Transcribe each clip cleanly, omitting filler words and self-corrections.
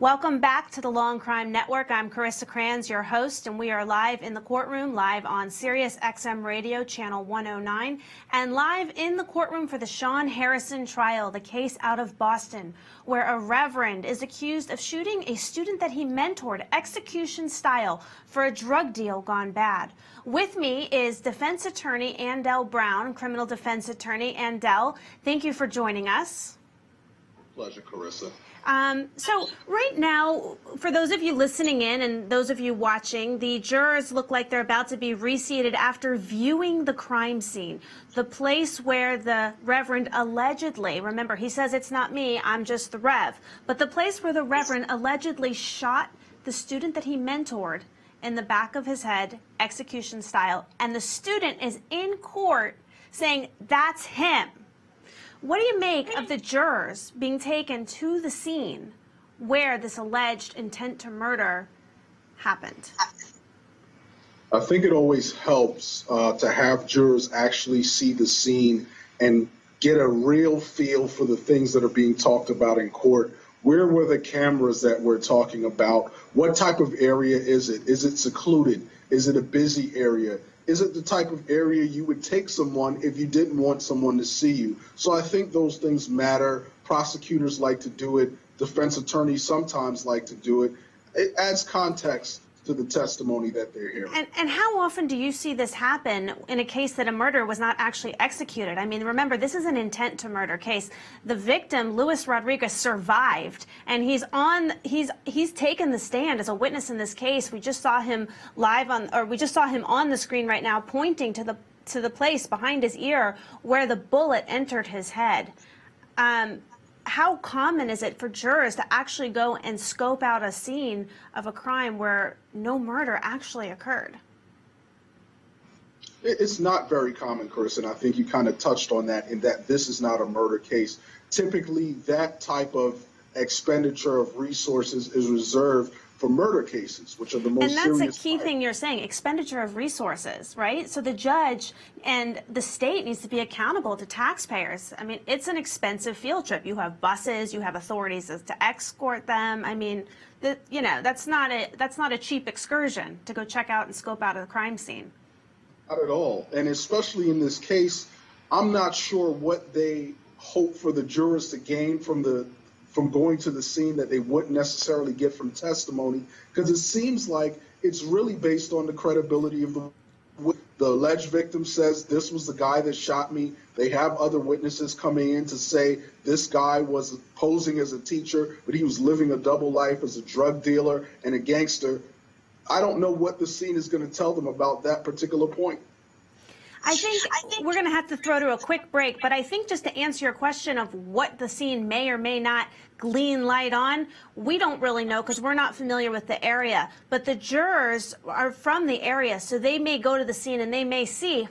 Welcome back to the Law and Crime Network. I'm Carissa Kranz, your host, and we are live in the courtroom, live on Sirius XM Radio, channel 109, and live in the courtroom for the Shaun Harrison trial, the case out of Boston, where a reverend is accused of shooting a student that he mentored execution style for a drug deal gone bad. With me is defense attorney Andell Brown, criminal defense attorney. Andell, thank you for joining us. Pleasure, Carissa. So right now, for those of you listening in and those of you watching, the jurors look like they're about to be reseated after viewing the crime scene, the place where the Reverend allegedly, remember, he says it's not me, I'm just the Rev, but the place where the Reverend allegedly shot the student that he mentored in the back of his head, execution style, and the student is in court saying that's him. What do you make of the jurors being taken to the scene where this alleged intent to murder happened? I think it always helps to have jurors actually see the scene and get a real feel for the things that are being talked about in court. Where were the cameras that we're talking about? What type of area is it? Is it secluded? Is it a busy area? Is it the type of area you would take someone if you didn't want someone to see you? So I think those things matter. Prosecutors like to do it. Defense attorneys sometimes like to do it. It adds context to the testimony that they're hearing. And how often do you see this happen in a case that a murder was not actually executed? I mean, remember, this is an intent to murder case. The victim, Luis Rodriguez, survived, and he's taken the stand as a witness in this case. We just saw him we just saw him on the screen right now pointing to the place behind his ear where the bullet entered his head. How common is it for jurors to actually go and scope out a scene of a crime where no murder actually occurred? It's not very common, Chris, and I think you kind of touched on that in that this is not a murder case. Typically, that type of expenditure of resources is reserved for murder cases, which are the most serious. And that's a key thing you're saying, expenditure of resources, right? So the judge and the state needs to be accountable to taxpayers. I mean, it's an expensive field trip. You have buses, you have authorities to escort them. I mean, that's not a cheap excursion to go check out and scope out a crime scene. Not at all. And especially in this case, I'm not sure what they hope for the jurors to gain from going to the scene that they wouldn't necessarily get from testimony, because it seems like it's really based on the credibility of the alleged victim says this was the guy that shot me. They have other witnesses coming in to say this guy was posing as a teacher, but he was living a double life as a drug dealer and a gangster. I don't know what the scene is going to tell them about that particular point. I think we're going to have to throw to a quick break, but I think just to answer your question of what the scene may or may not glean light on, we don't really know because we're not familiar with the area. But the jurors are from the area, so they may go to the scene and they may see,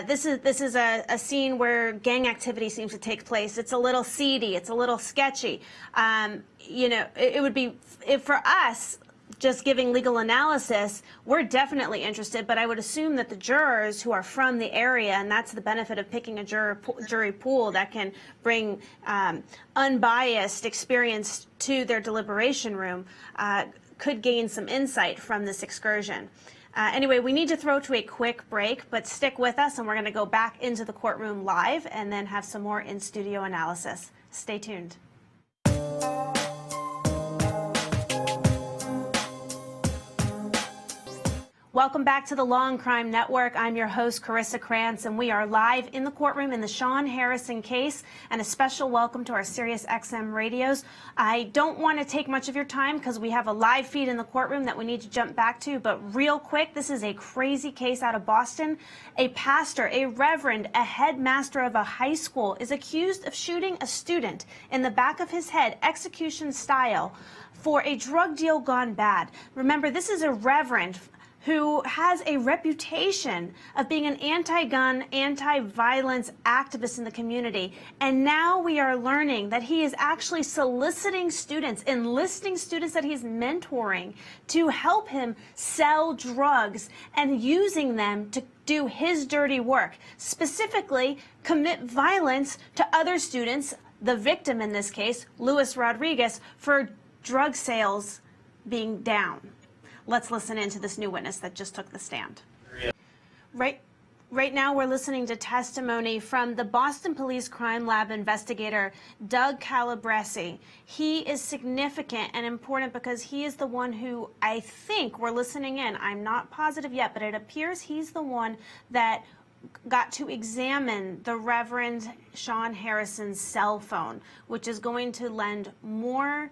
this is a scene where gang activity seems to take place. It's a little seedy. It's a little sketchy. It would be for us. Just giving legal analysis, we're definitely interested, but I would assume that the jurors who are from the area, and that's the benefit of picking a jury pool that can bring unbiased experience to their deliberation room, could gain some insight from this excursion. Anyway, we need to throw to a quick break, but stick with us, and we're going to go back into the courtroom live and then have some more in-studio analysis. Stay tuned. Welcome back to the Law and Crime Network. I'm your host, Carissa Kranz, and we are live in the courtroom in the Shaun Harrison case, and a special welcome to our Sirius XM radios. I don't want to take much of your time because we have a live feed in the courtroom that we need to jump back to, but real quick, this is a crazy case out of Boston. A pastor, a reverend, a headmaster of a high school is accused of shooting a student in the back of his head, execution style, for a drug deal gone bad. Remember, this is a reverend who has a reputation of being an anti-gun, anti-violence activist in the community. And now we are learning that he is actually soliciting students, enlisting students that he's mentoring to help him sell drugs and using them to do his dirty work, specifically commit violence to other students, the victim in this case, Luis Rodriguez, for drug sales being down. Let's listen in to this new witness that just took the stand. Right now, we're listening to testimony from the Boston Police Crime Lab investigator, Doug Calabresi. He is significant and important because he is the one who, I think, we're listening in. I'm not positive yet, but it appears he's the one that got to examine the Reverend Shaun Harrison's cell phone, which is going to lend more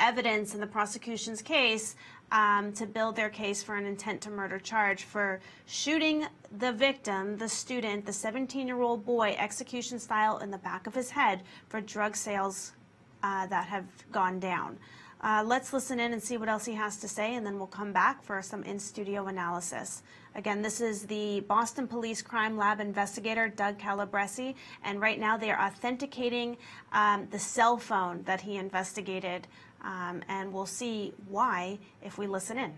evidence in the prosecution's case to build their case for an intent to murder charge for shooting the victim, the student, the 17-year-old boy, execution style in the back of his head for drug sales that have gone down. Let's listen in and see what else he has to say, and then we'll come back for some in-studio analysis. Again, this is the Boston Police Crime Lab investigator, Doug Calabresi, and right now they are authenticating the cell phone that he investigated, and we'll see why if we listen in.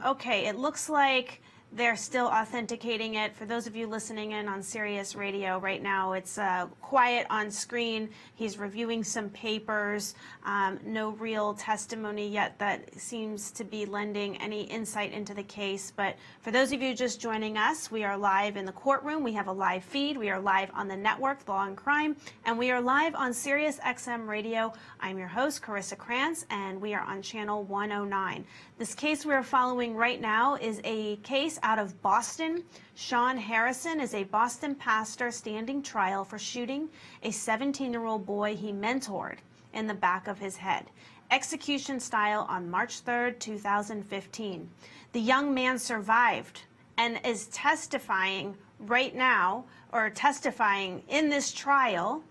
Okay, it looks like they're still authenticating it. For those of you listening in on Sirius Radio right now, it's quiet on screen. He's reviewing some papers. No real testimony yet that seems to be lending any insight into the case. But for those of you just joining us, we are live in the courtroom. We have a live feed. We are live on the network, Law&Crime, and we are live on Sirius XM Radio. I'm your host, Carissa Kranz, and we are on channel 109. This case we are following right now is a case out of Boston. Shaun Harrison is a Boston pastor standing trial for shooting a 17-year-old boy he mentored in the back of his head. Execution style on March 3rd, 2015. The young man survived and is testifying right now, or testifying in this trial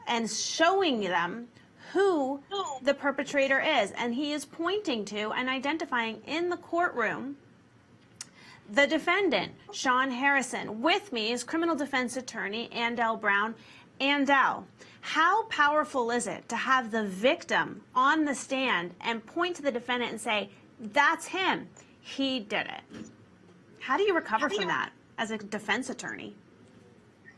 and showing them who the perpetrator is. And he is pointing to and identifying in the courtroom the defendant, Shaun Harrison. With me is criminal defense attorney Andell Brown. Andell, how powerful is it to have the victim on the stand and point to the defendant and say, that's him, he did it? How do you recover from that as a defense attorney?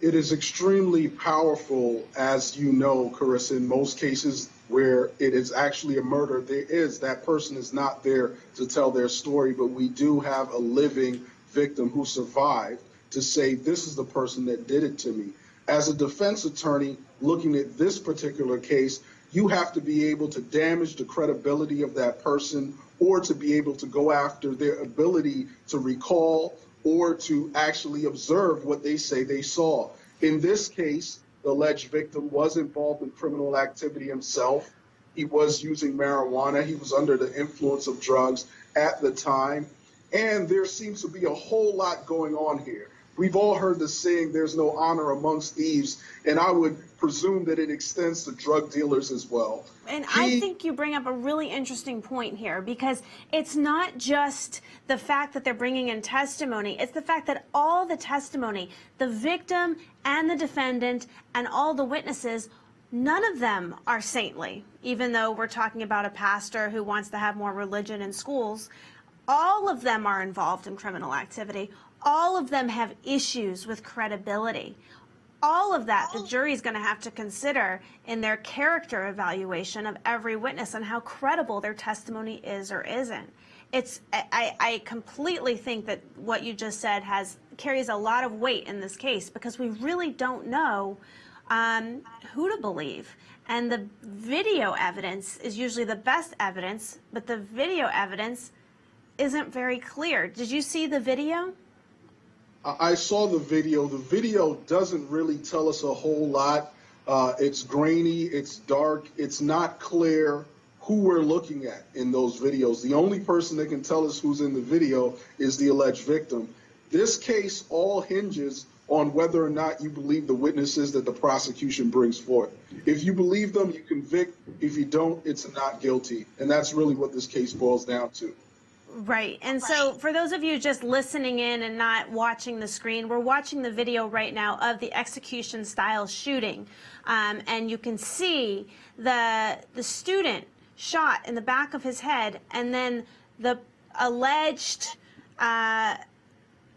It is extremely powerful, as you know, Carissa. In most cases where it is actually a murder, that person is not there to tell their story, but we do have a living victim who survived to say, this is the person that did it to me. As a defense attorney looking at this particular case, you have to be able to damage the credibility of that person, or to be able to go after their ability to recall or to actually observe what they say they saw. In this case, the alleged victim was involved in criminal activity himself. He was using marijuana. He was under the influence of drugs at the time. And there seems to be a whole lot going on here. We've all heard the saying, there's no honor amongst thieves, and I would presume that it extends to drug dealers as well. And I think you bring up a really interesting point here, because it's not just the fact that they're bringing in testimony, it's the fact that all the testimony, the victim and the defendant and all the witnesses, none of them are saintly, even though we're talking about a pastor who wants to have more religion in schools. All of them are involved in criminal activity. All of them have issues with credibility. All of that the jury is going to have to consider in their character evaluation of every witness and how credible their testimony is or isn't. I completely think that what you just said carries a lot of weight in this case, because we really don't know who to believe. And the video evidence is usually the best evidence, but the video evidence isn't very clear. Did you see the video? I saw the video. The video doesn't really tell us a whole lot. It's grainy, it's dark, it's not clear who we're looking at in those videos. The only person that can tell us who's in the video is the alleged victim. This case all hinges on whether or not you believe the witnesses that the prosecution brings forth. If you believe them, you convict. If you don't, it's a not guilty. And that's really what this case boils down to. Right. And so for those of you just listening in and not watching the screen, we're watching the video right now of the execution style shooting. And you can see the student shot in the back of his head, and then the alleged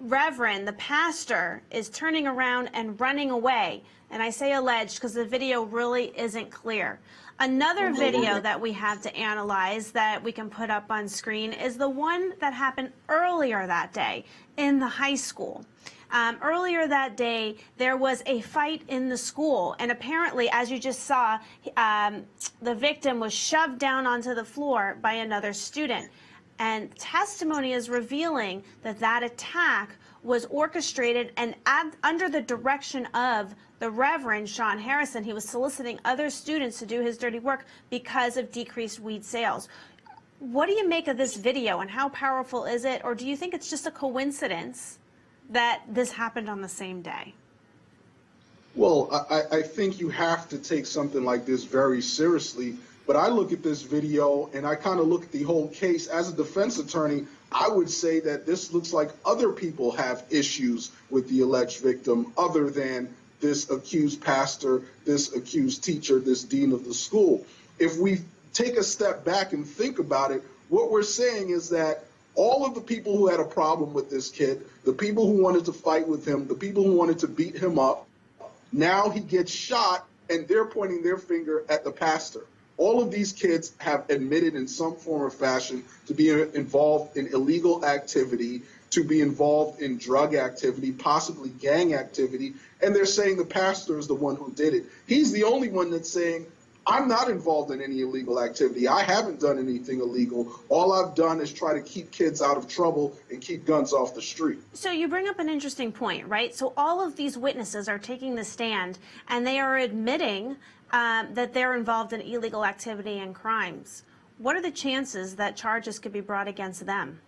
reverend, the pastor, is turning around and running away. And I say alleged because the video really isn't clear. Another video that we have to analyze that we can put up on screen is the one that happened earlier that day in the high school. Earlier that day, there was a fight in the school, and apparently, as you just saw, the victim was shoved down onto the floor by another student. And testimony is revealing that that attack was orchestrated and under the direction of the Reverend Shaun Harrison. He was soliciting other students to do his dirty work because of decreased weed sales. What do you make of this video, and how powerful is it? Or do you think it's just a coincidence that this happened on the same day? Well, I think you have to take something like this very seriously. But I look at this video and I kind of look at the whole case. As a defense attorney, I would say that this looks like other people have issues with the alleged victim other than this accused pastor, this accused teacher, this dean of the school. If we take a step back and think about it, what we're saying is that all of the people who had a problem with this kid, the people who wanted to fight with him, the people who wanted to beat him up, now he gets shot and they're pointing their finger at the pastor. All of these kids have admitted in some form or fashion to be involved in illegal activity, to be involved in drug activity, possibly gang activity, and they're saying the pastor is the one who did it. He's the only one that's saying, I'm not involved in any illegal activity. I haven't done anything illegal. All I've done is try to keep kids out of trouble and keep guns off the street. So you bring up an interesting point, right? So all of these witnesses are taking the stand and they are admitting that they're involved in illegal activity and crimes. What are the chances that charges could be brought against them?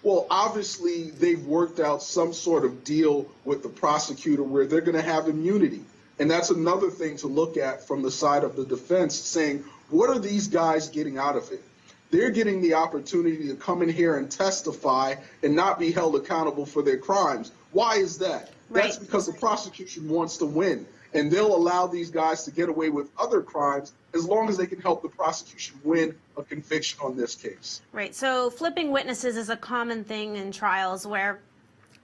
Well, obviously, they've worked out some sort of deal with the prosecutor where they're going to have immunity. And that's another thing to look at from the side of the defense, saying, what are these guys getting out of it? They're getting the opportunity to come in here and testify and not be held accountable for their crimes. Why is that? Right. That's because the prosecution wants to win. And they'll allow these guys to get away with other crimes as long as they can help the prosecution win a conviction on this case. Right. So flipping witnesses is a common thing in trials where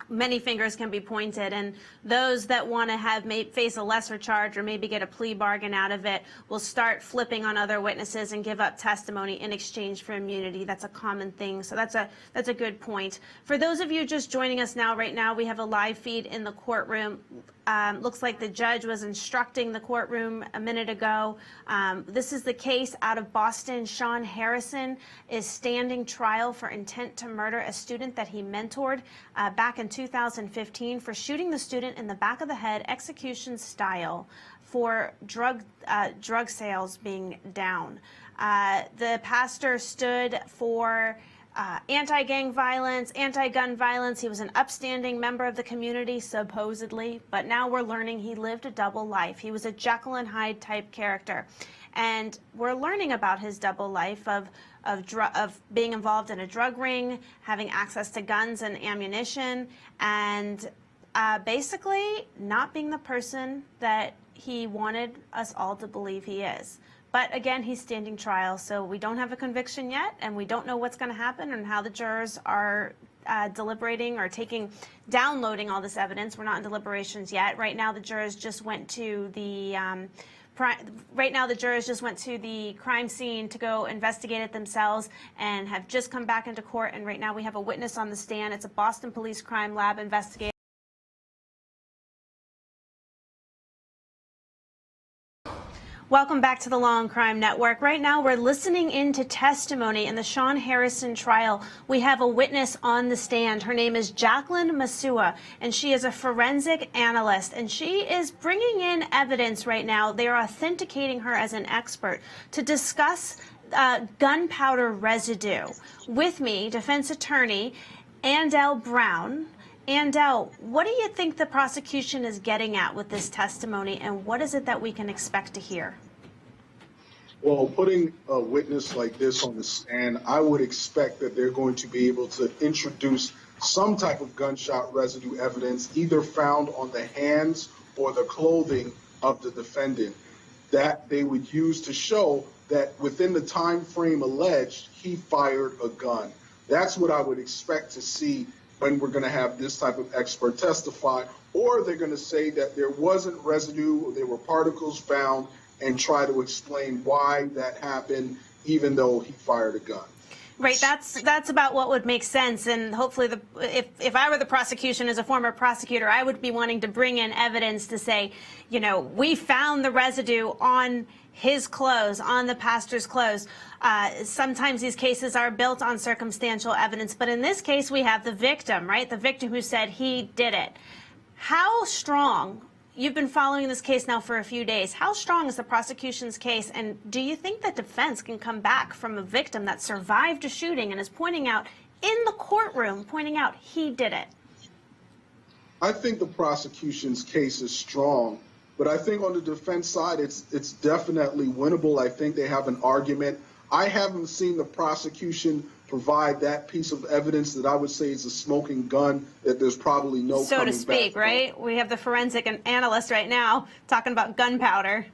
many fingers can be pointed, and those that want to face a lesser charge or maybe get a plea bargain out of it will start flipping on other witnesses and give up testimony in exchange for immunity. That's a common thing. So that's a good point. For those of you just joining us now, right now we have a live feed in the courtroom. Looks like the judge was instructing the courtroom a minute ago. This is the case out of Boston. Shaun Harrison is standing trial for intent to murder a student that he mentored back in 2015 for shooting the student in the back of the head, execution style, for drug sales being down. The pastor stood for anti-gang violence, anti-gun violence. He was an upstanding member of the community, supposedly, but now we're learning he lived a double life. He was a Jekyll and Hyde type character. And we're learning about his double life of being involved in a drug ring, having access to guns and ammunition, and basically not being the person that he wanted us all to believe he is. But again, he's standing trial, so we don't have a conviction yet, and we don't know what's going to happen and how the jurors are deliberating or downloading all this evidence. We're not in deliberations yet. Right now, the jurors just went to the crime scene to go investigate it themselves and have just come back into court. And right now, we have a witness on the stand. It's a Boston Police Crime Lab investigator. Welcome back to the Law&Crime Network. Right now, we're listening into testimony in the Shaun Harrison trial. We have a witness on the stand. Her name is Jacqueline Masua, and she is a forensic analyst, and she is bringing in evidence right now. They are authenticating her as an expert to discuss gunpowder residue. With me, defense attorney Andell Brown. Andell, what do you think the prosecution is getting at with this testimony, and what is it that we can expect to hear? Well, putting a witness like this on the stand, I would expect that they're going to be able to introduce some type of gunshot residue evidence, either found on the hands or the clothing of the defendant, that they would use to show that within the time frame alleged, he fired a gun. That's what I would expect to see when we're going to have this type of expert testify, or they're going to say that there wasn't residue, or there were particles found, and try to explain why that happened, even though he fired a gun. Right, that's about what would make sense, and hopefully, if I were the prosecution as a former prosecutor, I would be wanting to bring in evidence to say, you know, we found the residue on his clothes, on the pastor's clothes. Sometimes these cases are built on circumstantial evidence, but in this case, we have the victim, right? The victim who said he did it. How strong? You've been following this case now for a few days. How strong is the prosecution's case, and do you think that defense can come back from a victim that survived a shooting and is pointing out in the courtroom, pointing out he did it? I think the prosecution's case is strong, but I think on the defense side, it's definitely winnable. I think they have an argument. I haven't seen the prosecution provide that piece of evidence that I would say is a smoking gun, that there's probably no so coming to speak, back right? We have the forensic analyst right now talking about gunpowder.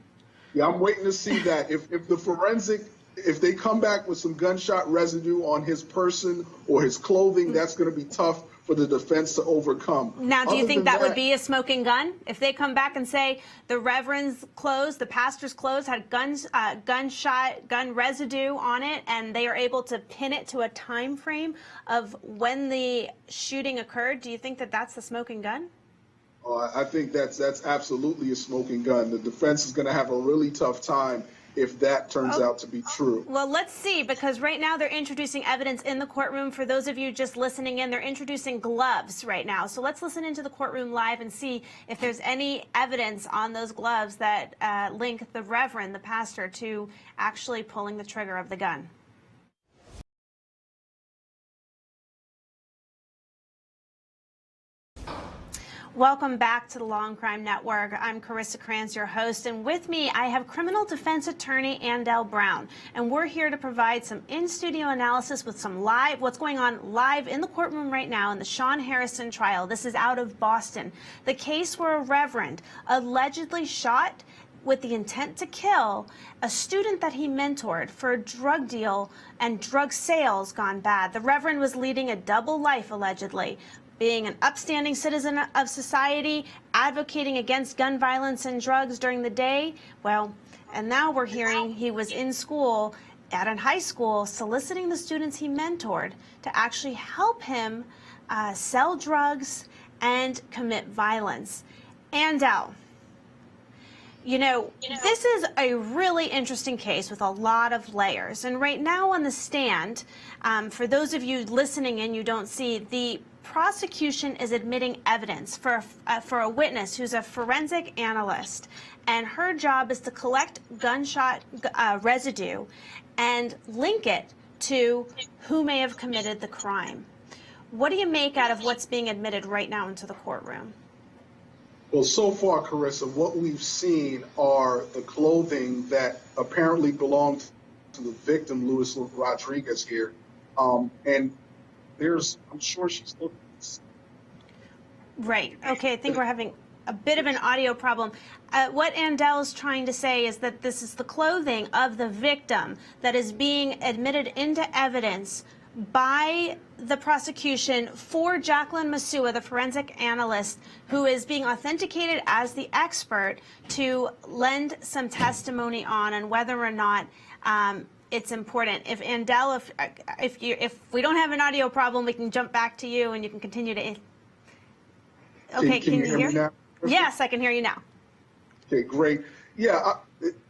Yeah, I'm waiting to see that. If the forensic, if they come back with some gunshot residue on his person or his clothing, that's going to be tough for the defense to overcome. Now, do you Other think than that would be a smoking gun? If they come back and say the reverend's clothes, the pastor's clothes had gun residue on it, and they are able to pin it to a time frame of when the shooting occurred, do you think that that's the smoking gun? I think that's absolutely a smoking gun. The defense is going to have a really tough time if that turns out to be true. Well, let's see, because right now they're introducing evidence in the courtroom. For those of you just listening in, they're introducing gloves right now. So let's listen into the courtroom live and see if there's any evidence on those gloves that link the reverend, the pastor, to actually pulling the trigger of the gun. Welcome back to the Law&Crime Network. I'm Carissa Kranz, your host, and with me I have criminal defense attorney Andell Brown, and we're here to provide some in-studio analysis with some what's going on live in the courtroom right now in the Shaun Harrison trial. This is out of Boston. The case where a reverend allegedly shot with the intent to kill a student that he mentored for a drug deal and drug sales gone bad. The reverend was leading a double life, allegedly, being an upstanding citizen of society, advocating against gun violence and drugs during the day. Well, and now we're hearing he was in school, at a high school, soliciting the students he mentored to actually help him sell drugs and commit violence. Andell, you know, this is a really interesting case with a lot of layers. And right now on the stand, for those of you listening in, you don't see, the prosecution is admitting evidence for a witness who's a forensic analyst, and her job is to collect gunshot residue and link it to who may have committed the crime. What do you make out of what's being admitted right now into the courtroom? Well, so far, Carissa, what we've seen are the clothing that apparently belonged to the victim, Luis Rodriguez here, and I'm sure she's looking. Right. Okay. I think we're having a bit of an audio problem. What Andell is trying to say is that this is the clothing of the victim that is being admitted into evidence by the prosecution for Jacqueline Masua, the forensic analyst, who is being authenticated as the expert to lend some testimony on whether or not it's important. If Andell, if we don't have an audio problem, we can jump back to you and you can continue to. Okay, can you hear me now? Yes, I can hear you now. Okay, great. Yeah,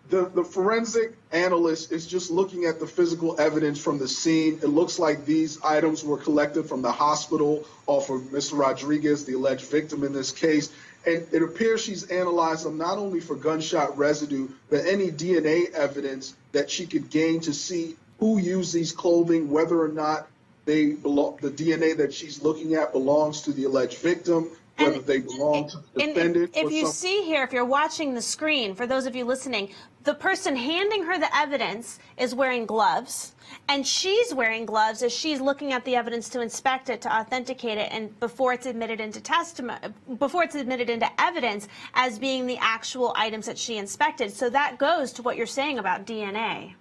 the forensic analyst is just looking at the physical evidence from the scene. It looks like these items were collected from the hospital off of Mr. Rodriguez, the alleged victim in this case. And it appears she's analyzed them not only for gunshot residue, but any DNA evidence that she could gain to see who used these clothing, whether or not they belong, the DNA that she's looking at belongs to the alleged victim, whether they belong to the defendant. If you see here, if you're watching the screen, for those of you listening, the person handing her the evidence is wearing gloves, and she's wearing gloves as she's looking at the evidence to inspect it, to authenticate it, and before it's admitted into evidence as being the actual items that she inspected. So that goes to what you're saying about DNA.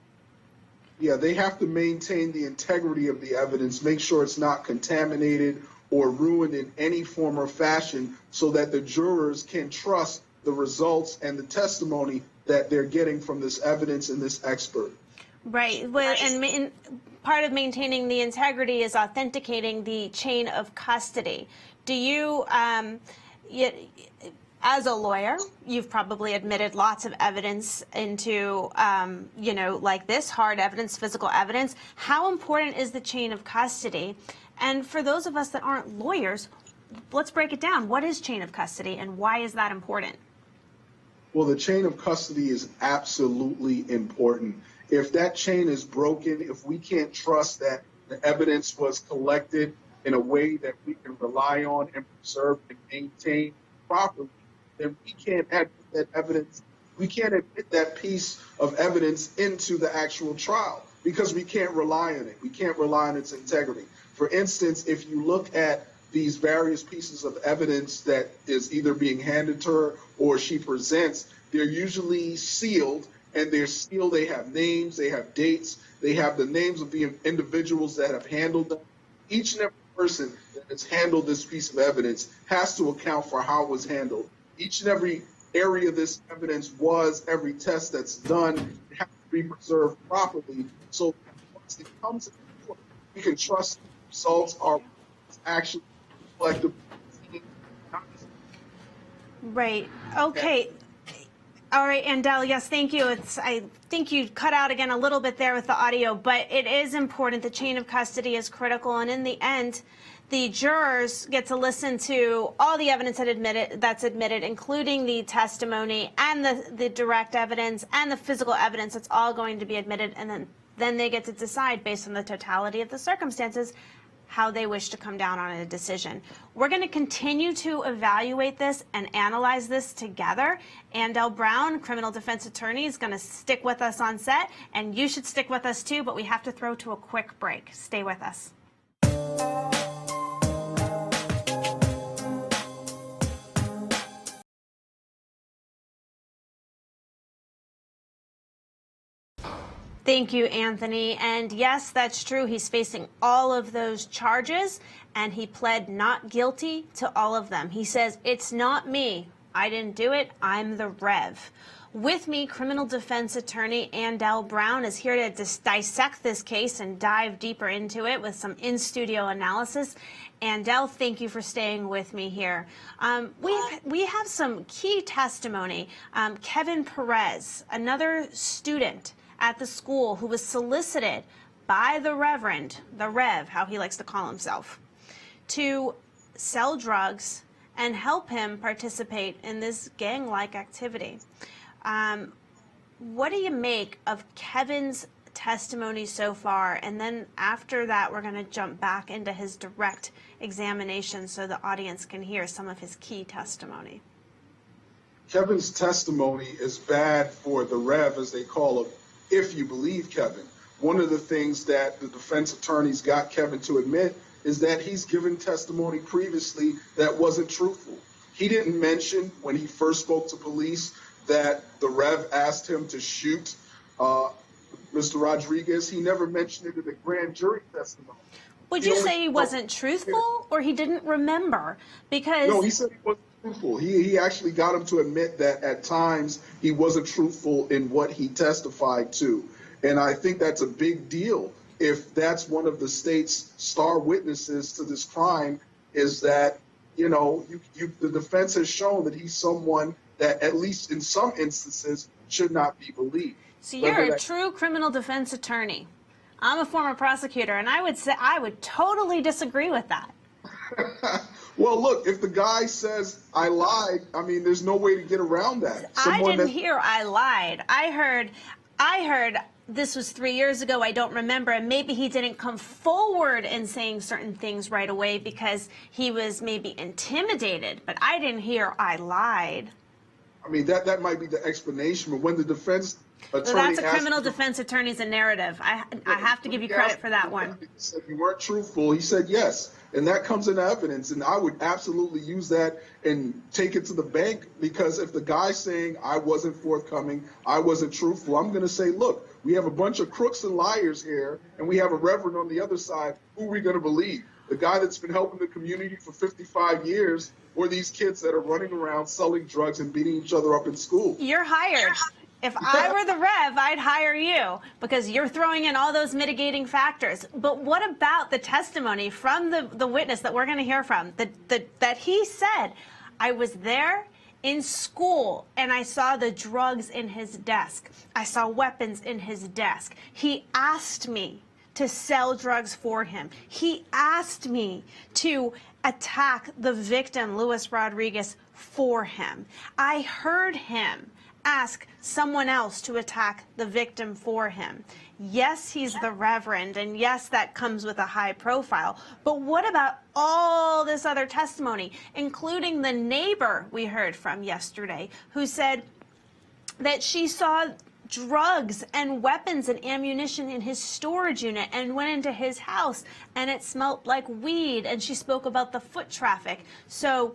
Yeah, they have to maintain the integrity of the evidence, make sure it's not contaminated or ruined in any form or fashion so that the jurors can trust the results and the testimony that they're getting from this evidence and this expert. Right. Well, and part of maintaining the integrity is authenticating the chain of custody. Do you, as a lawyer, you've probably admitted lots of evidence into, like this, hard evidence, physical evidence. How important is the chain of custody? And for those of us that aren't lawyers, let's break it down. What is chain of custody and why is that important? Well, the chain of custody is absolutely important. If that chain is broken, if we can't trust that the evidence was collected in a way that we can rely on and preserve and maintain properly, then we can't admit that evidence, we can't admit that piece of evidence into the actual trial because we can't rely on it. We can't rely on its integrity. For instance, if you look at these various pieces of evidence that is either being handed to her or she presents, they're usually sealed, and they're sealed. They have names, they have dates, they have the names of the individuals that have handled them. Each and every person that has handled this piece of evidence has to account for how it was handled. Each and every area this evidence was, every test that's done, it has to be preserved properly so that once it comes to court, we can trust the results are actually reflective. Right. Okay. All right, Andell, yes, thank you. I think you cut out again a little bit there with the audio, but it is important. The chain of custody is critical, and in the end, the jurors get to listen to all the evidence that's admitted, including the testimony and the direct evidence and the physical evidence. It's all going to be admitted, and then they get to decide based on the totality of the circumstances how they wish to come down on a decision. We're going to continue to evaluate this and analyze this together. Andell Brown, criminal defense attorney, is going to stick with us on set, and you should stick with us too, but we have to throw to a quick break. Stay with us. Thank you, Anthony. And yes, that's true. He's facing all of those charges, and he pled not guilty to all of them. He says, "It's not me. I didn't do it. I'm the Rev." With me, criminal defense attorney Andell Brown is here to dissect this case and dive deeper into it with some in-studio analysis. Andell, thank you for staying with me here. We have some key testimony. Kevin Perez, another student at the school who was solicited by the Rev, how he likes to call himself, to sell drugs and help him participate in this gang-like activity. What do you make of Kevin's testimony so far? And then after that, we're going to jump back into his direct examination so the audience can hear some of his key testimony. Kevin's testimony is bad for the Rev, as they call him, if you believe Kevin. One of the things that the defense attorneys got Kevin to admit is that he's given testimony previously that wasn't truthful. He didn't mention when he first spoke to police that the Rev asked him to shoot Mr. Rodriguez. He never mentioned it in the grand jury testimony. Would you say he wasn't truthful or he didn't remember? Because no, he said he wasn't truthful. He actually got him to admit that at times he wasn't truthful in what he testified to. And I think that's a big deal if that's one of the state's star witnesses to this crime, is that, the defense has shown that he's someone that, at least in some instances, should not be believed. So you're a true criminal defense attorney. I'm a former prosecutor, and I would say I would totally disagree with that. Well, look, if the guy says I lied, I mean, there's no way to get around that. I didn't hear I lied. I heard this was 3 years ago. I don't remember. And maybe he didn't come forward in saying certain things right away because he was maybe intimidated. But I didn't hear I lied. I mean, that might be the explanation. But when the defense attorney so that's a criminal defense attorney's narrative. I have to give you credit for that one. He said you weren't truthful. He said yes. And that comes in evidence. And I would absolutely use that and take it to the bank, because if the guy's saying I wasn't forthcoming, I wasn't truthful, I'm going to say, look, we have a bunch of crooks and liars here, and we have a reverend on the other side. Who are we going to believe? the guy that's been helping the community for 55 years, or these kids that are running around selling drugs and beating each other up in school. You're hired. If I were the Rev, I'd hire you because you're throwing in all those mitigating factors. But what about the testimony from the witness that we're going to hear from, that he said, I was there in school and I saw the drugs in his desk. I saw weapons in his desk. He asked me to sell drugs for him. He asked me to attack the victim, Luis Rodriguez, for him. I heard him ask someone else to attack the victim for him. Yes, he's the Reverend, and yes, that comes with a high profile. But what about all this other testimony, including the neighbor we heard from yesterday, who said that she saw drugs and weapons and ammunition in his storage unit and went into his house and it smelled like weed, and she spoke about the foot traffic. So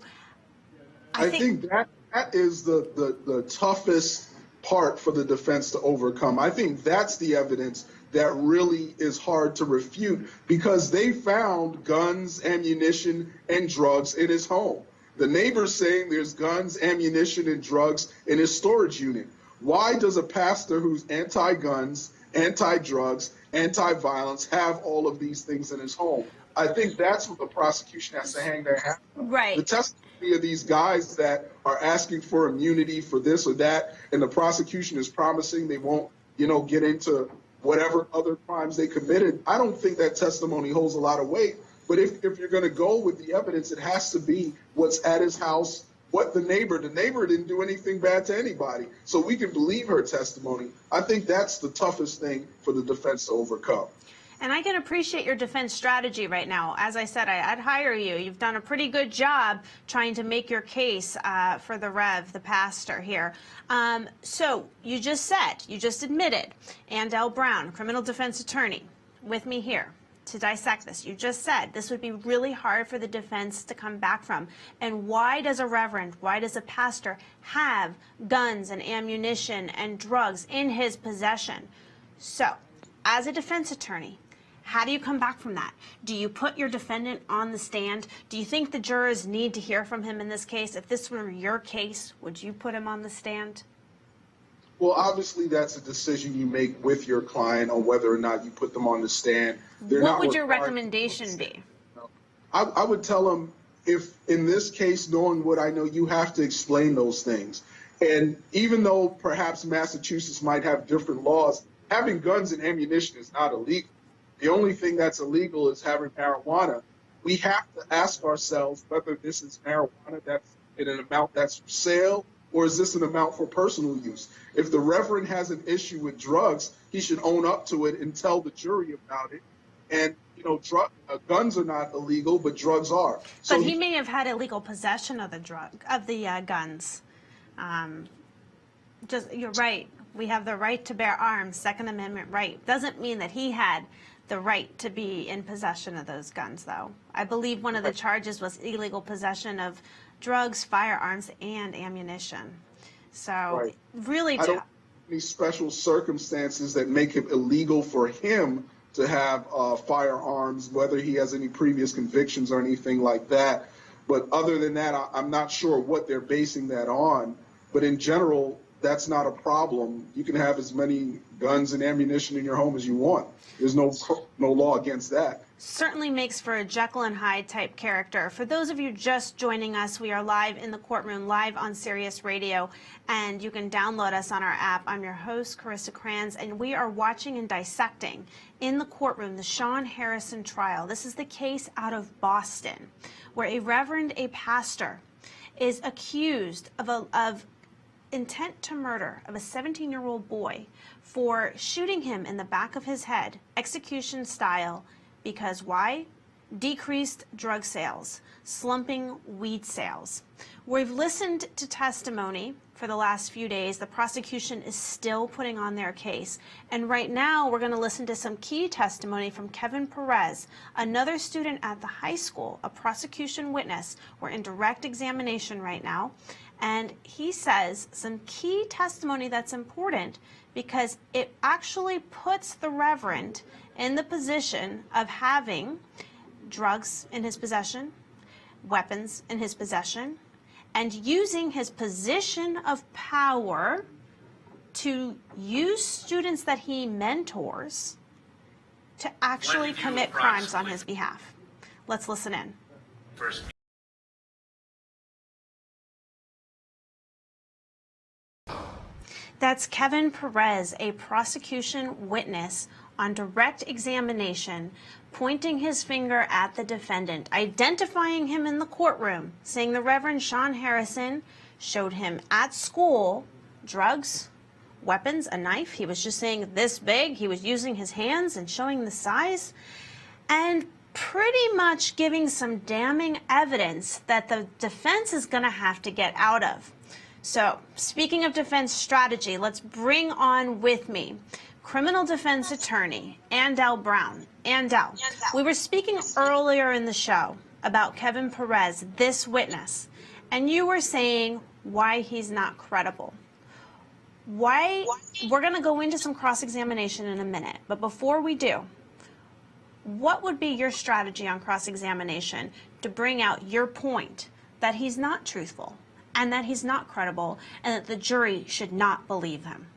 I think that is the toughest part for the defense to overcome. I think that's the evidence that really is hard to refute, because they found guns, ammunition, and drugs in his home. The neighbor's saying there's guns, ammunition, and drugs in his storage unit. Why does a pastor who's anti-guns, anti-drugs, anti-violence have all of these things in his home? I think that's what the prosecution has to hang their hat on. Right. The testimony of these guys that are asking for immunity for this or that, and the prosecution is promising they won't, get into whatever other crimes they committed. I don't think that testimony holds a lot of weight. But if you're going to go with the evidence, it has to be what's at his house, what the neighbor didn't do anything bad to anybody. So we can believe her testimony. I think that's the toughest thing for the defense to overcome. And I can appreciate your defense strategy right now. As I said, I'd hire you. You've done a pretty good job trying to make your case for the Rev, the pastor here. So you just admitted, Andell Brown, criminal defense attorney, with me here to dissect this. You just said this would be really hard for the defense to come back from. And why does a reverend, why does a pastor have guns and ammunition and drugs in his possession? So, as a defense attorney, how do you come back from that? Do you put your defendant on the stand? Do you think the jurors need to hear from him in this case? If this were your case, would you put him on the stand? Well, obviously, that's a decision you make with your client on whether or not you put them on the stand. What would your recommendation be? I would tell them, if in this case, knowing what I know, you have to explain those things. And even though perhaps Massachusetts might have different laws, having guns and ammunition is not illegal. The only thing that's illegal is having marijuana. We have to ask ourselves whether this is marijuana that's in an amount that's for sale, or is this an amount for personal use? If the reverend has an issue with drugs, he should own up to it and tell the jury about it. And, guns are not illegal, but drugs are. But he may have had illegal possession of the guns. You're right. We have the right to bear arms, Second Amendment right. Doesn't mean that he had the right to be in possession of those guns, though. I believe one of the charges was illegal possession of drugs, firearms, and ammunition. So really, I don't have any special circumstances that make it illegal for him to have firearms, whether he has any previous convictions or anything like that. But other than that, I'm not sure what they're basing that on. But in general, that's not a problem. You can have as many guns and ammunition in your home as you want. There's no law against that. Certainly makes for a Jekyll and Hyde type character. For those of you just joining us, we are live in the courtroom, live on Sirius Radio, and you can download us on our app. I'm your host, Carissa Kranz, and we are watching and dissecting in the courtroom the Shaun Harrison trial. This is the case out of Boston, where a reverend, a pastor, is accused of intent to murder of a 17-year-old boy for shooting him in the back of his head, execution style, because why? Decreased drug sales, slumping weed sales. We've listened to testimony for the last few days. The prosecution is still putting on their case. And right now, we're going to listen to some key testimony from Kevin Perez, another student at the high school, a prosecution witness. We're in direct examination right now. And he says some key testimony that's important because it actually puts the reverend in the position of having drugs in his possession, weapons in his possession, and using his position of power to use students that he mentors to actually commit crimes on his behalf. Let's listen in. First. That's Kevin Perez, a prosecution witness on direct examination, pointing his finger at the defendant, identifying him in the courtroom, saying the Reverend Shaun Harrison showed him at school drugs, weapons, a knife. He was just saying this big. He was using his hands and showing the size, and pretty much giving some damning evidence that the defense is going to have to get out of. So, speaking of defense strategy, let's bring on with me criminal defense attorney Andell Brown. Andell, we were speaking earlier in the show about Kevin Perez, this witness, and you were saying why he's not credible. We're going to go into some cross-examination in a minute, but before we do, what would be your strategy on cross-examination to bring out your point that he's not truthful and that he's not credible and that the jury should not believe him?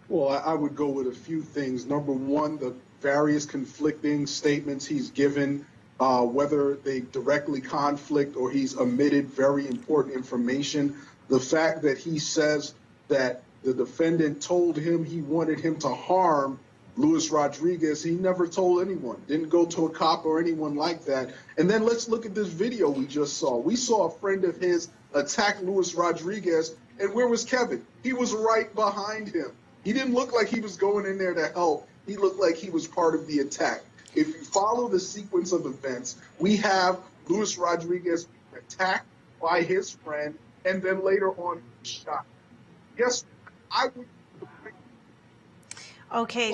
Well, I would go with a few things. Number one, the various conflicting statements he's given, whether they directly conflict or he's omitted very important information. The fact that he says that the defendant told him he wanted him to harm Luis Rodriguez, he never told anyone, didn't go to a cop or anyone like that. And then let's look at this video we just saw. We saw a friend of his attack Luis Rodriguez, and where was Kevin? He was right behind him. He didn't look like he was going in there to help. He looked like he was part of the attack. If you follow the sequence of events, we have Luis Rodriguez attacked by his friend and then later on shot. Yes, I would. Okay.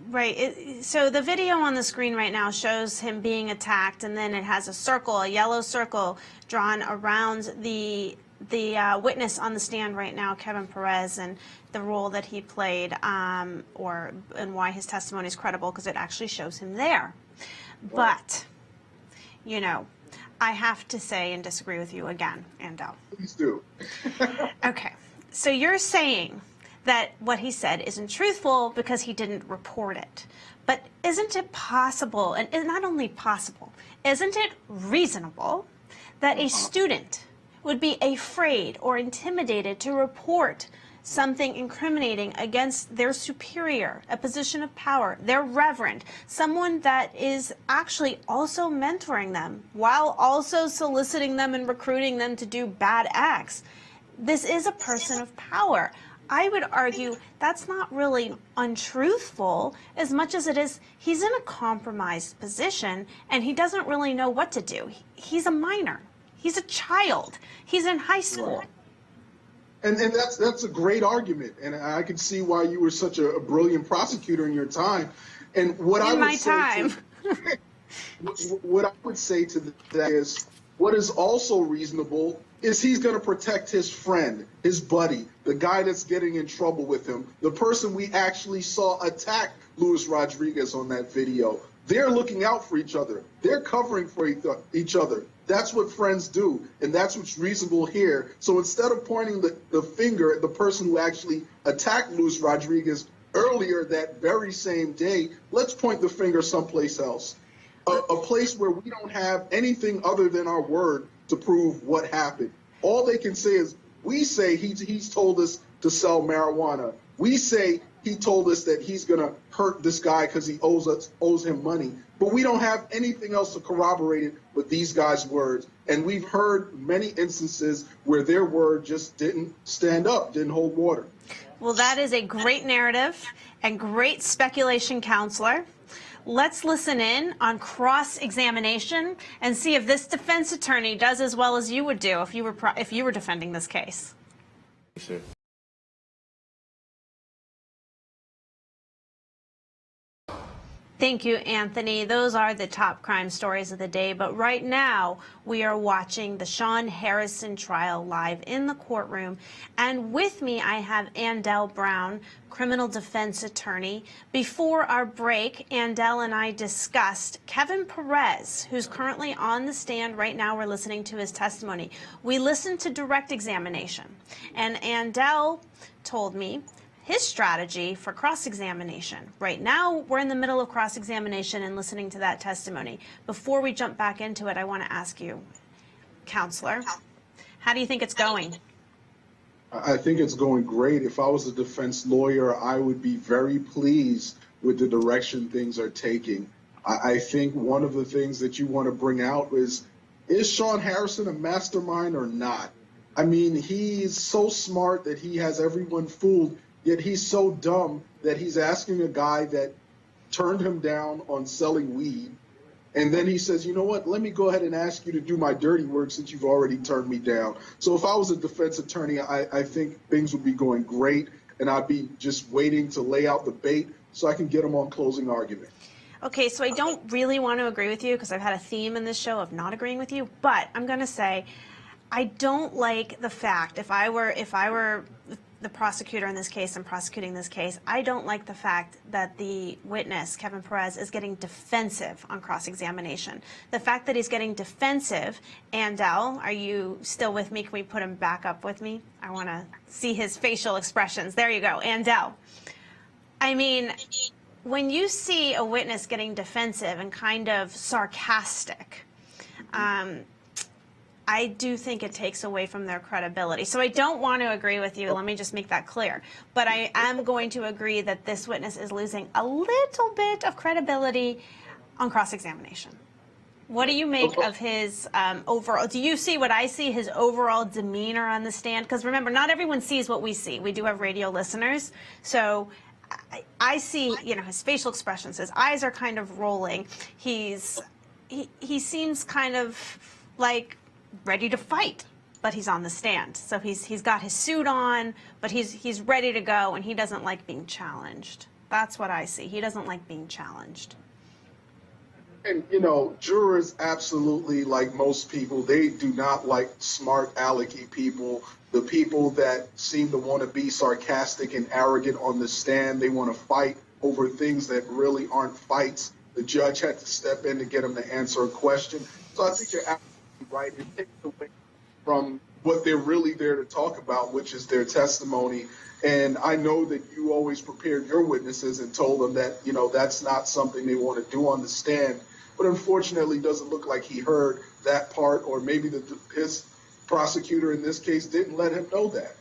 Right. So the video on the screen right now shows him being attacked, and then it has a circle, a yellow circle drawn around the witness on the stand right now, Kevin Perez, and the role that he played, and why his testimony is credible, because it actually shows him there. But, you know, I have to say and disagree with you again, Andell. Please do. Okay. So you're saying that what he said isn't truthful because he didn't report it. But isn't it possible, and not only possible, isn't it reasonable that a student would be afraid or intimidated to report something incriminating against their superior, a position of power, their reverend, someone that is actually also mentoring them while also soliciting them and recruiting them to do bad acts? This is a person of power. I would argue that's not really untruthful as much as it is he's in a compromised position and he doesn't really know what to do. He's a minor. He's a child. He's in high school. And that's a great argument, and I can see why you were such a brilliant prosecutor in your time. And what I would say to that is, what is also reasonable is he's going to protect his friend, his buddy, the guy that's getting in trouble with him, the person we actually saw attack Luis Rodriguez on that video. They're looking out for each other. They're covering for each other. That's what friends do, and that's what's reasonable here. So instead of pointing the finger at the person who actually attacked Luis Rodriguez earlier that very same day, let's point the finger someplace else, a place where we don't have anything other than our word to prove what happened. All they can say is, we say he's told us to sell marijuana. We say he told us that he's going to hurt this guy because he owes him money. But we don't have anything else to corroborate it but these guys' words. And we've heard many instances where their word just didn't stand up, didn't hold water. Well, that is a great narrative and great speculation, counselor. Let's listen in on cross-examination and see if this defense attorney does as well as you would do if you were defending this case. Sure. Thank you, Anthony. Those are the top crime stories of the day. But right now, we are watching the Shaun Harrison trial live in the courtroom. And with me, I have Andell Brown, criminal defense attorney. Before our break, Andell and I discussed Kevin Perez, who's currently on the stand right now. We're listening to his testimony. We listened to direct examination. And Andell told me his strategy for cross-examination. Right now, we're in the middle of cross-examination and listening to that testimony. Before we jump back into it, I want to ask you, counselor, how do you think it's going? I think it's going great. If I was a defense lawyer, I would be very pleased with the direction things are taking. I think one of the things that you want to bring out is Shaun Harrison a mastermind or not? I mean, he's so smart that he has everyone fooled, yet he's so dumb that he's asking a guy that turned him down on selling weed. And then he says, you know what, let me go ahead and ask you to do my dirty work since you've already turned me down. So if I was a defense attorney, I think things would be going great, and I'd be just waiting to lay out the bait so I can get them on closing argument. Okay, so I don't really want to agree with you because I've had a theme in this show of not agreeing with you, but I'm going to say I don't like the fact, if I were the prosecutor in this case and prosecuting this case, I don't like the fact that the witness, Kevin Perez, is getting defensive on cross-examination. The fact that he's getting defensive, Andell, are you still with me? Can we put him back up with me? I want to see his facial expressions. There you go, Andell. I mean, when you see a witness getting defensive and kind of sarcastic, I do think it takes away from their credibility. So I don't want to agree with you. Let me just make that clear. But I am going to agree that this witness is losing a little bit of credibility on cross-examination. What do you make of his overall? Do you see what I see, his overall demeanor on the stand? Because remember, not everyone sees what we see. We do have radio listeners. So I see, you know, his facial expressions. His eyes are kind of rolling. He seems kind of like ready to fight, but he's on the stand. So he's got his suit on, but he's ready to go, and he doesn't like being challenged. That's what I see. He doesn't like being challenged. And, you know, jurors absolutely, like most people, they do not like smart alecky people, the people that seem to want to be sarcastic and arrogant on the stand. They want to fight over things that really aren't fights. The judge had to step in to get him to answer a question. So I think you're absolutely right. It takes away from what they're really there to talk about, which is their testimony. And I know that you always prepared your witnesses and told them that, you know, that's not something they want to do on the stand. But unfortunately, it doesn't look like he heard that part, or maybe his prosecutor in this case didn't let him know that.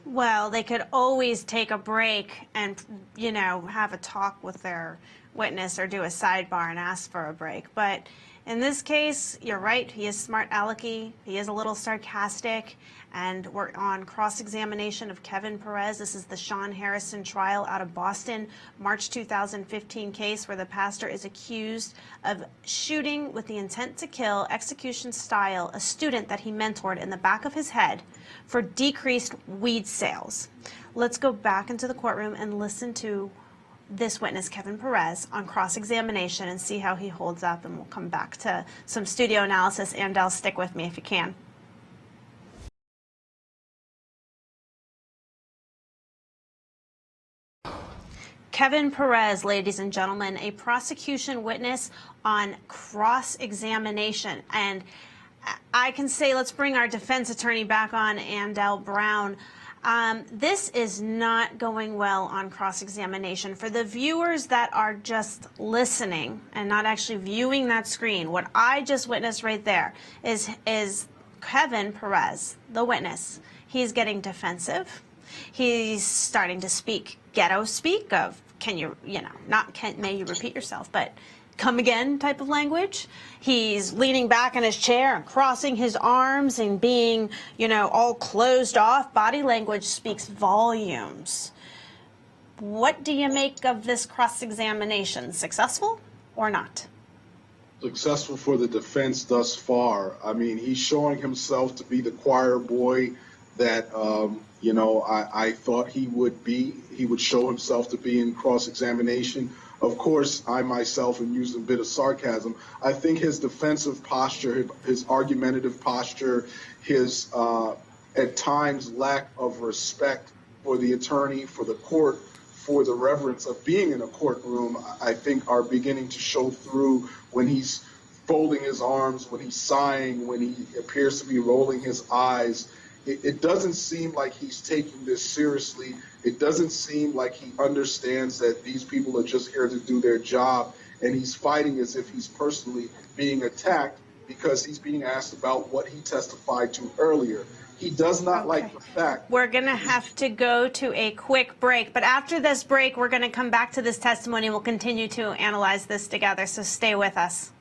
Well, they could always take a break and, you know, have a talk with their witness or do a sidebar and ask for a break. But in this case, you're right. He is smart alecky. He is a little sarcastic. And we're on cross-examination of Kevin Perez. This is the Shaun Harrison trial out of Boston, March 2015 case where the pastor is accused of shooting with the intent to kill, execution style, a student that he mentored in the back of his head for decreased weed sales. Let's go back into the courtroom and listen to this witness, Kevin Perez, on cross-examination and see how he holds up, and we'll come back to some studio analysis. Andell, stick with me if you can. Kevin Perez, ladies and gentlemen, a prosecution witness on cross-examination. And I can say, let's bring our defense attorney back on, Andell Brown. This is not going well on cross-examination. For the viewers that are just listening and not actually viewing that screen, what I just witnessed right there is Kevin Perez, the witness. He's getting defensive. He's starting to speak ghetto speak of, may you repeat yourself, but come again type of language. He's leaning back in his chair and crossing his arms and being, all closed off. Body language speaks volumes. What do you make of this cross-examination? Successful or not? Successful for the defense thus far. I mean, he's showing himself to be the choir boy that, I thought he would show himself to be in cross-examination. Of course, I myself am using a bit of sarcasm. I think his defensive posture, his argumentative posture, his at times lack of respect for the attorney, for the court, for the reverence of being in a courtroom, I think are beginning to show through when he's folding his arms, when he's sighing, when he appears to be rolling his eyes. It doesn't seem like he's taking this seriously. It doesn't seem like he understands that these people are just here to do their job, and he's fighting as if he's personally being attacked because he's being asked about what he testified to earlier. He does not like the fact. We're going to have to go to a quick break, but after this break, we're going to come back to this testimony. We'll continue to analyze this together, so stay with us.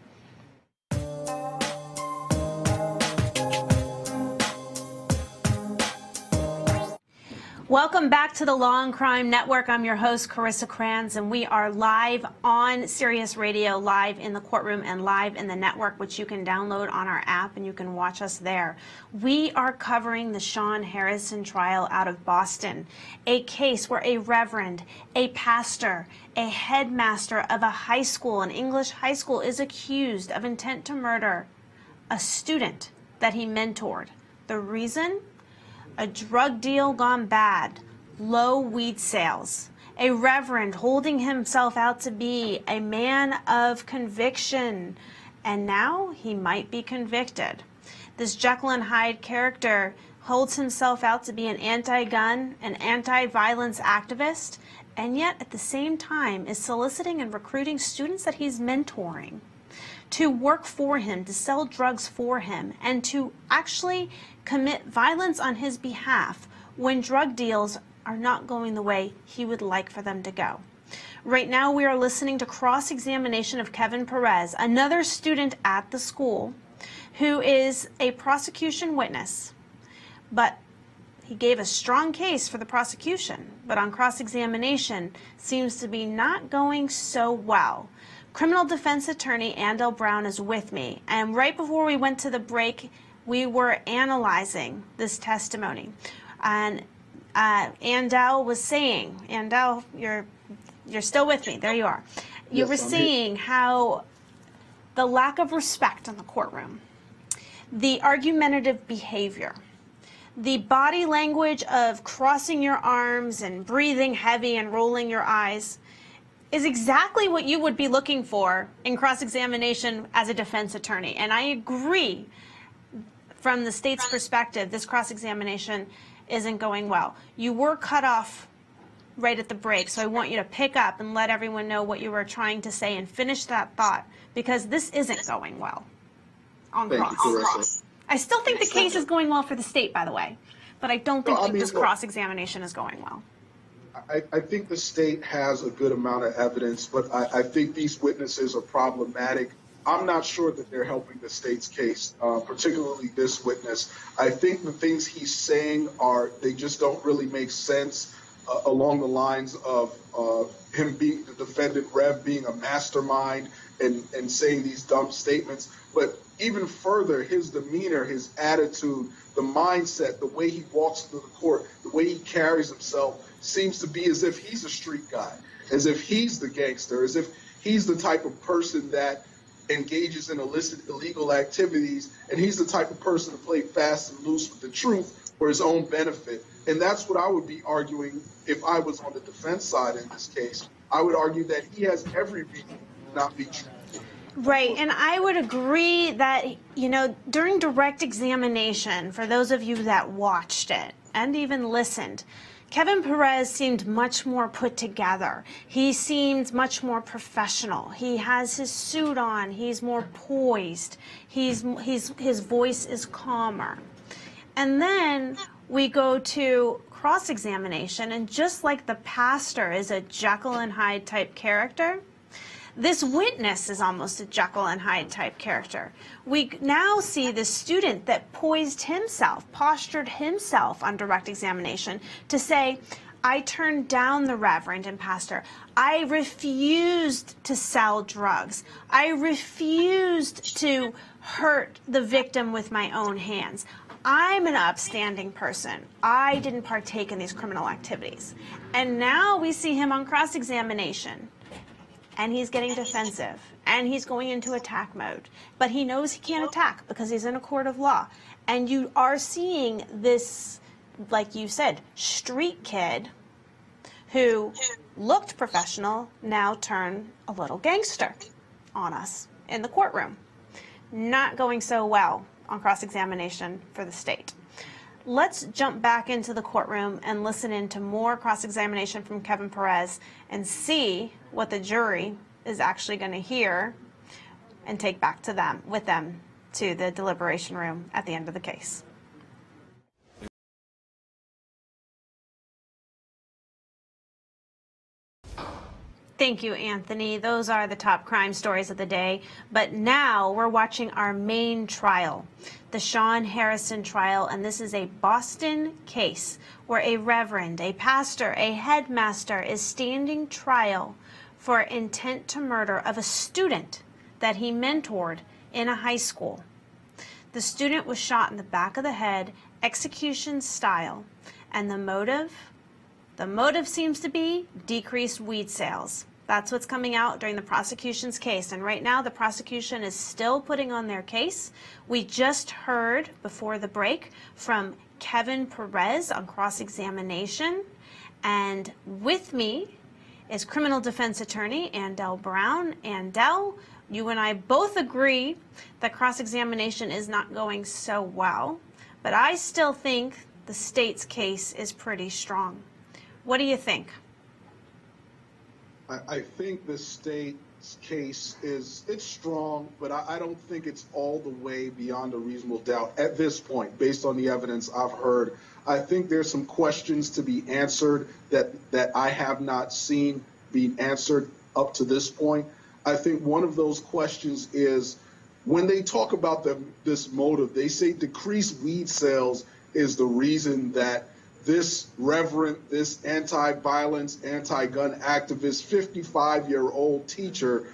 Welcome back to the Law and Crime Network. I'm your host, Carissa Kranz, and we are live on Sirius Radio, live in the courtroom and live in the network, which you can download on our app and you can watch us there. We are covering the Shaun Harrison trial out of Boston, a case where a reverend, a pastor, a headmaster of a high school, an English high school, is accused of intent to murder a student that he mentored. The reason? A drug deal gone bad, low weed sales, a reverend holding himself out to be a man of conviction, and now he might be convicted. This Jekyll and Hyde character holds himself out to be an anti-gun, an anti-violence activist, and yet at the same time is soliciting and recruiting students that he's mentoring to work for him, to sell drugs for him, and to actually commit violence on his behalf when drug deals are not going the way he would like for them to go. Right now we are listening to cross-examination of Kevin Perez, another student at the school who is a prosecution witness, but he gave a strong case for the prosecution, but on cross-examination seems to be not going so well. Criminal defense attorney Andell Brown is with me, and right before we went to the break, we were analyzing this testimony, and Andell was saying, Andell, you're still with me. There you are. You were saying how the lack of respect in the courtroom, the argumentative behavior, the body language of crossing your arms and breathing heavy and rolling your eyes is exactly what you would be looking for in cross-examination as a defense attorney. And I agree, from the state's perspective, this cross-examination isn't going well. You were cut off right at the break, so I want you to pick up and let everyone know what you were trying to say and finish that thought, because this isn't going well on cross. Thank you, Carissa. I still think the case is going well for the state, by the way, but I don't think this cross-examination is going well. I think the state has a good amount of evidence, but I think these witnesses are problematic. I'm not sure that they're helping the state's case, particularly this witness. I think the things he's saying they just don't really make sense along the lines of him being the defendant, Rev, being a mastermind and saying these dumb statements. But even further, his demeanor, his attitude, the mindset, the way he walks through the court, the way he carries himself seems to be as if he's a street guy, as if he's the gangster, as if he's the type of person that engages in illicit, illegal activities, and he's the type of person to play fast and loose with the truth for his own benefit. And that's what I would be arguing if I was on the defense side in this case. I would argue that he has every reason to not be true. Right, and I would agree that, during direct examination, for those of you that watched it and even listened, Kevin Perez seemed much more put together. He seemed much more professional. He has his suit on. He's more poised. His voice is calmer. And then we go to cross-examination, and just like the pastor is a Jekyll and Hyde type character, this witness is almost a Jekyll and Hyde type character. We now see the student that poised himself, postured himself on direct examination to say, I turned down the reverend and pastor. I refused to sell drugs. I refused to hurt the victim with my own hands. I'm an upstanding person. I didn't partake in these criminal activities. And now we see him on cross-examination, and he's getting defensive, and he's going into attack mode. But he knows he can't attack because he's in a court of law. And you are seeing this, like you said, street kid who looked professional now turn a little gangster on us in the courtroom. Not going so well on cross-examination for the state. Let's jump back into the courtroom and listen into more cross-examination from Kevin Perez and see what the jury is actually going to hear and take back to them with them to the deliberation room at the end of the case. Thank you, Anthony. Those are the top crime stories of the day. But now we're watching our main trial, the Shaun Harrison trial. And this is a Boston case where a reverend, a pastor, a headmaster is standing trial for intent to murder of a student that he mentored in a high school. The student was shot in the back of the head, execution style. And the motive seems to be decreased weed sales. That's what's coming out during the prosecution's case. And right now, the prosecution is still putting on their case. We just heard before the break from Kevin Perez on cross-examination. And with me is criminal defense attorney Andell Brown. Andell, you and I both agree that cross-examination is not going so well. But I still think the state's case is pretty strong. What do you think? I think the state's case it's strong, but I don't think it's all the way beyond a reasonable doubt at this point, based on the evidence I've heard. I think there's some questions to be answered that I have not seen being answered up to this point. I think one of those questions is when they talk about this motive, they say decreased weed sales is the reason that this reverend, this anti-violence, anti-gun activist, 55-year-old teacher,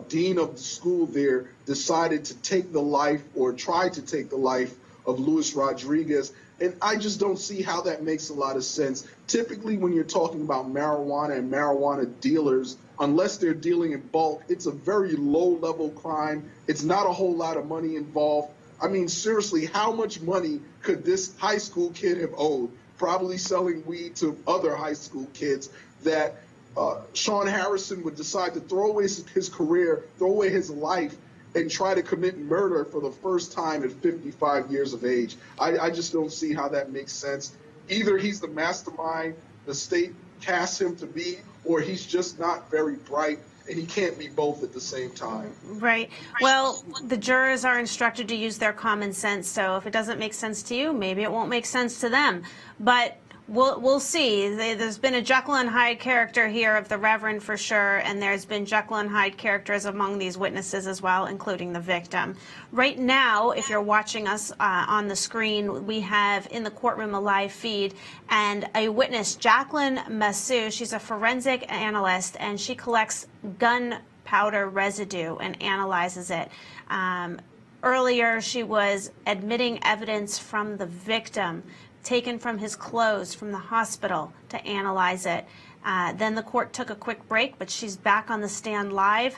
dean of the school there, decided to take the life or tried to take the life of Luis Rodriguez. And I just don't see how that makes a lot of sense. Typically, when you're talking about marijuana and marijuana dealers, unless they're dealing in bulk, it's a very low-level crime. It's not a whole lot of money involved. I mean, seriously, how much money could this high school kid have owed? Probably selling weed to other high school kids that Shaun Harrison would decide to throw away his career, throw away his life, and try to commit murder for the first time at 55 years of age. I just don't see how that makes sense. Either he's the mastermind the state casts him to be, or he's just not very bright, and he can't be both at the same time. Right. Well, the jurors are instructed to use their common sense, so if it doesn't make sense to you, maybe it won't make sense to them. But we'll see. There's been a Jekyll and Hyde character here of the Reverend for sure, and there's been Jekyll and Hyde characters among these witnesses as well, including the victim. Right now, if you're watching us on the screen, we have in the courtroom a live feed and a witness, Jacqueline Massou. She's a forensic analyst, and she collects gunpowder residue and analyzes it. Earlier, she was admitting evidence from the victim taken from his clothes from the hospital to analyze it. Then the court took a quick break, but she's back on the stand live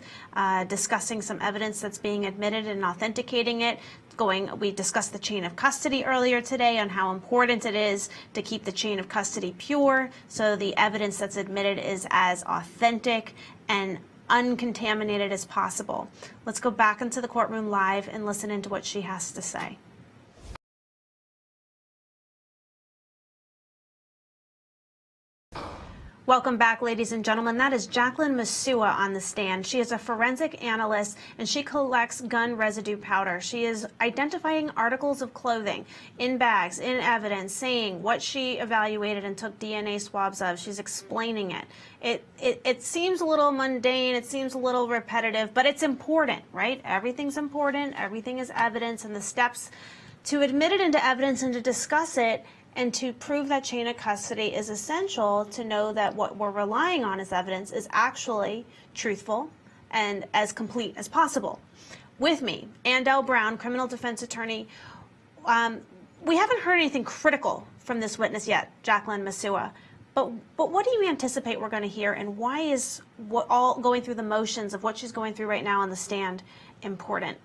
discussing some evidence that's being admitted and authenticating it. We discussed the chain of custody earlier today on how important it is to keep the chain of custody pure so the evidence that's admitted is as authentic and uncontaminated as possible. Let's go back into the courtroom live and listen into what she has to say. Welcome back, ladies and gentlemen. That is Jacqueline Massou on the stand. She is a forensic analyst, and she collects gun residue powder. She is identifying articles of clothing in bags, in evidence, saying what she evaluated and took DNA swabs of. She's explaining it. It seems a little mundane. It seems a little repetitive, but it's important, right? Everything's important. Everything is evidence, and the steps to admit it into evidence and to discuss it and to prove that chain of custody is essential to know that what we're relying on as evidence is actually truthful and as complete as possible. With me, Andell Brown, criminal defense attorney. We haven't heard anything critical from this witness yet, Jacqueline Masua. But what do you anticipate we're going to hear, and why is what all going through the motions of what she's going through right now on the stand important?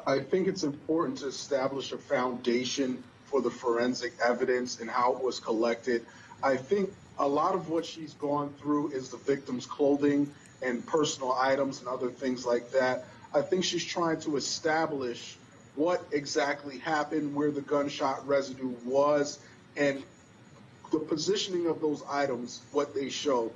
I think it's important to establish a foundation for the forensic evidence and how it was collected. I think a lot of what she's gone through is the victim's clothing and personal items and other things like that. I think she's trying to establish what exactly happened, where the gunshot residue was, and the positioning of those items, what they show.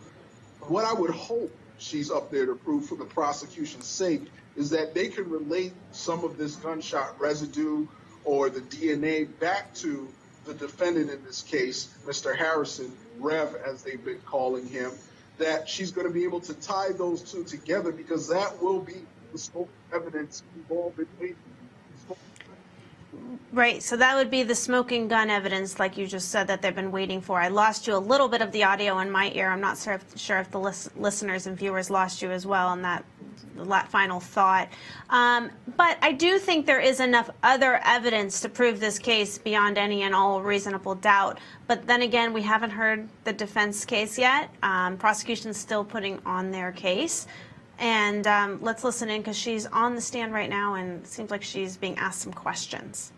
What I would hope she's up there to prove for the prosecution's sake is that they can relate some of this gunshot residue or the DNA back to the defendant in this case, Mr. Harrison, Rev, as they've been calling him, that she's going to be able to tie those two together, because that will be the scope of evidence involved in making. Right, so that would be the smoking gun evidence, like you just said, that they've been waiting for. I lost you a little bit of the audio in my ear. I'm not sure if the listeners and viewers lost you as well on that final thought. But I do think there is enough other evidence to prove this case beyond any and all reasonable doubt. But then again, we haven't heard the defense case yet. Prosecution's still putting on their case. And let's listen in, because she's on the stand right now and it seems like she's being asked some questions.